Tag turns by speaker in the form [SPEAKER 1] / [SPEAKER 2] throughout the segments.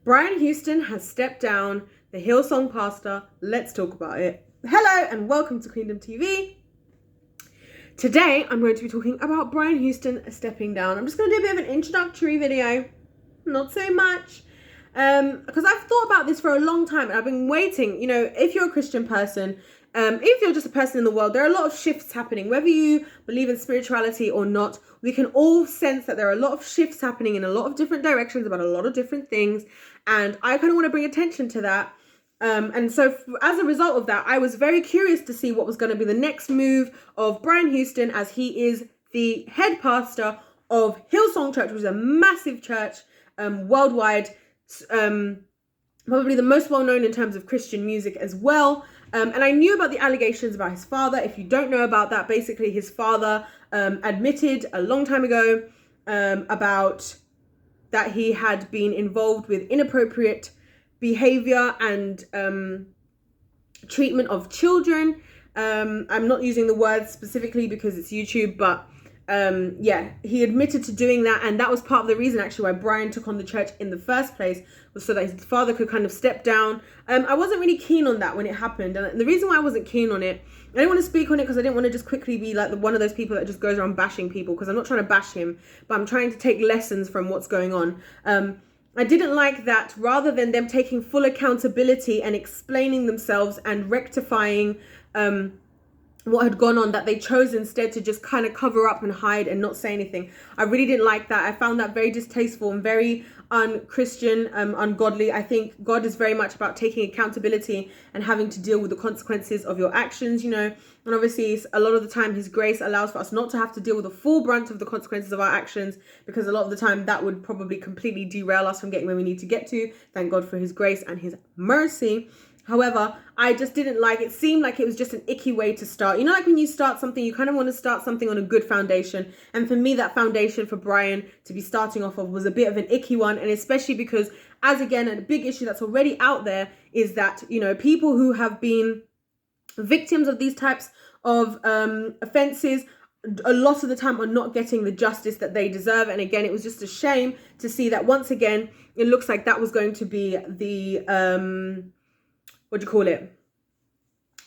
[SPEAKER 1] Brian Houston has stepped down, the Hillsong pastor. Let's talk about it. Hello and welcome to Kingdom TV. Today, I'm going to be talking about Brian Houston stepping down. I'm just going to do a bit of an introductory video. Not so much. Because I've thought about this for a long time and I've been waiting. You know, if you're a Christian person, if you're just a person in the world, there are a lot of shifts happening. Whether you believe in spirituality or not, we can all sense that there are a lot of shifts happening in a lot of different directions about a lot of different things. And I kind of want to bring attention to that. And so as a result of that, I was very curious to see what was going to be the next move of Brian Houston, as he is the head pastor of Hillsong Church, which is a massive church worldwide, probably the most well-known in terms of Christian music as well. And I knew about the allegations about his father. If you don't know about that, basically his father admitted a long time ago about that he had been involved with inappropriate behavior and treatment of children. I'm not using the word specifically because it's YouTube, but yeah, he admitted to doing that, and that was part of the reason actually why Brian took on the church in the first place, was so that his father could kind of step down. I wasn't really keen on that when it happened, and the reason why I wasn't keen on it, I didn't want to speak on it because I didn't want to just quickly be like one of those people that just goes around bashing people, because I'm not trying to bash him, but I'm trying to take lessons from what's going on. I didn't like that rather than them taking full accountability and explaining themselves and rectifying what had gone on, that they chose instead to just kind of cover up and hide and not say anything. I really didn't like that. I found that very distasteful and very un-Christian, ungodly. I think God is very much about taking accountability and having to deal with the consequences of your actions, you know. And obviously a lot of the time his grace allows for us not to have to deal with the full brunt of the consequences of our actions, because a lot of the time that would probably completely derail us from getting where we need to get to. Thank God for his grace and his mercy. However, I just didn't like it. Seemed like it was just an icky way to start. You know, like when you start something, you kind of want to start something on a good foundation. And for me, that foundation for Brian to be starting off of was a bit of an icky one. And especially because, as again, a big issue that's already out there is that, you know, people who have been victims of these types of offenses a lot of the time are not getting the justice that they deserve. And again, it was just a shame to see that once again, it looks like that was going to be the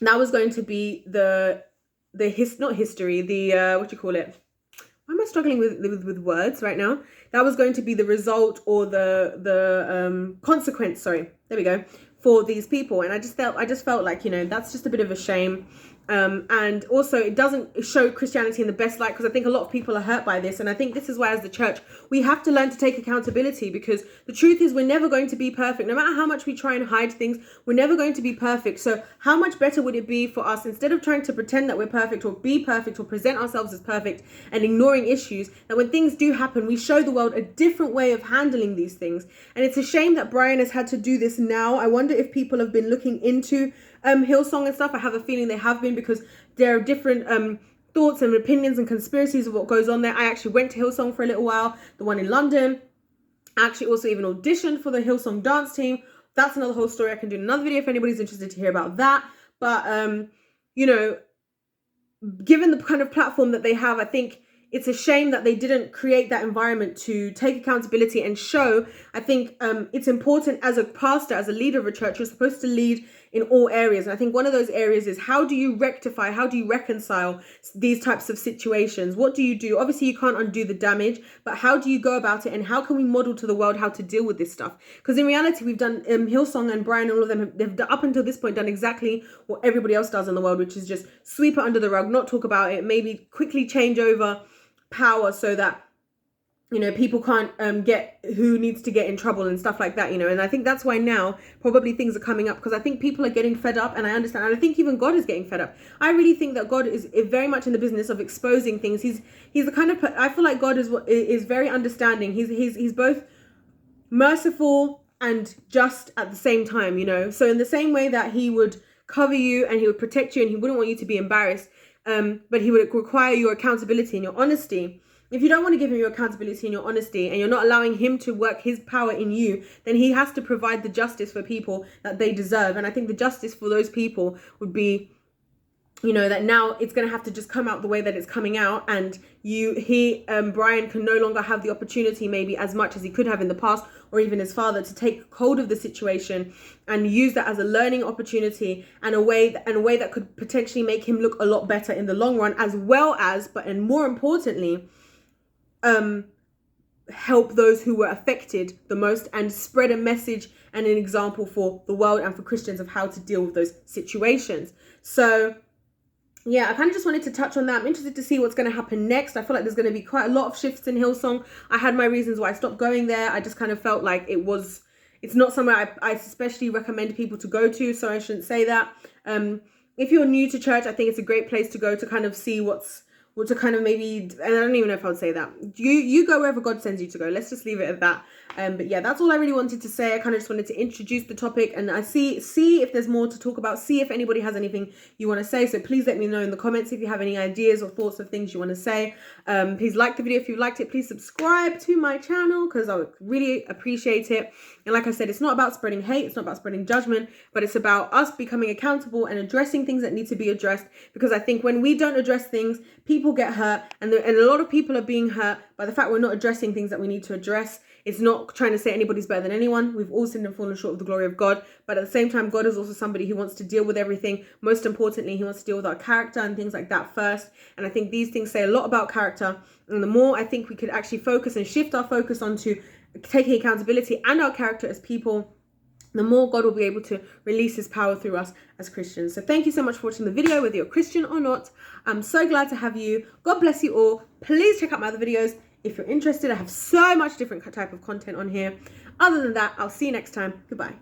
[SPEAKER 1] that was going to be not history, why am I struggling with words right now? That was going to be the result or the consequence, sorry, there we go, for these people. And I just felt like, you know, that's just a bit of a shame. And also it doesn't show Christianity in the best light, because I think a lot of people are hurt by this. And I think this is why, as the church, we have to learn to take accountability, because the truth is we're never going to be perfect. No matter how much we try and hide things, we're never going to be perfect. So how much better would it be for us, instead of trying to pretend that we're perfect or be perfect or present ourselves as perfect and ignoring issues, that when things do happen, we show the world a different way of handling these things. And it's a shame that Brian has had to do this now. I wonder if people have been looking into Hillsong and stuff. I have a feeling they have been, because there are different thoughts and opinions and conspiracies of what goes on there. I actually went to Hillsong for a little while, the one in London. I actually also even auditioned for the Hillsong dance team. That's another whole story. I can do another video if anybody's interested to hear about that. But you know, given the kind of platform that they have, I think it's a shame that they didn't create that environment to take accountability and show. I think it's important as a pastor, as a leader of a church, you're supposed to lead in all areas. And I think one of those areas is, how do you rectify, how do you reconcile these types of situations? What do you do? Obviously, you can't undo the damage, but how do you go about it? And how can we model to the world how to deal with this stuff? Because in reality, we've done Hillsong and Brian, all of them, they've up until this point done exactly what everybody else does in the world, which is just sweep it under the rug, not talk about it, maybe quickly change over power so that, you know, people can't get who needs to get in trouble and stuff like that, you know. And I think that's why now probably things are coming up, because I think people are getting fed up, and I understand, and I think even God is getting fed up. I really think that God is very much in the business of exposing things. He's the kind of, I feel like God is very understanding. He's both merciful and just at the same time, you know. So in the same way that he would cover you and he would protect you and he wouldn't want you to be embarrassed, but he would require your accountability and your honesty. If you don't want to give him your accountability and your honesty, and you're not allowing him to work his power in you, then he has to provide the justice for people that they deserve. And I think the justice for those people would be you know, that now it's going to have to just come out the way that it's coming out, and Brian can no longer have the opportunity, maybe as much as he could have in the past, or even his father, to take hold of the situation and use that as a learning opportunity, and a way that could potentially make him look a lot better in the long run, as well as, and more importantly, help those who were affected the most, and spread a message and an example for the world and for Christians of how to deal with those situations. So yeah, I kind of just wanted to touch on that. I'm interested to see what's going to happen next. I feel like there's going to be quite a lot of shifts in Hillsong. I had my reasons why I stopped going there. I just kind of felt like it's not somewhere I especially recommend people to go to, so I shouldn't say that. If you're new to church, I think it's a great place to go to kind of see to kind of maybe, and I don't even know if I would say that. You go wherever God sends you to go. Let's just leave it at that. But yeah, that's all I really wanted to say. I kind of just wanted to introduce the topic, and I see if there's more to talk about. See if anybody has anything you want to say. So please let me know in the comments if you have any ideas or thoughts of things you want to say. Please like the video if you liked it. Please subscribe to my channel, because I would really appreciate it. And like I said, it's not about spreading hate. It's not about spreading judgment, but it's about us becoming accountable and addressing things that need to be addressed. Because I think when we don't address things, people get hurt, and a lot of people are being hurt by the fact we're not addressing things that we need to address. It's not trying to say anybody's better than anyone. We've all sinned and fallen short of the glory of God. But at the same time, God is also somebody who wants to deal with everything. Most importantly, he wants to deal with our character and things like that first. And I think these things say a lot about character. And the more I think we could actually focus and shift our focus onto taking accountability and our character as people, the more God will be able to release his power through us as Christians. So thank you so much for watching the video, whether you're Christian or not. I'm so glad to have you. God bless you all. Please check out my other videos if you're interested. I have so much different type of content on here. Other than that, I'll see you next time. Goodbye.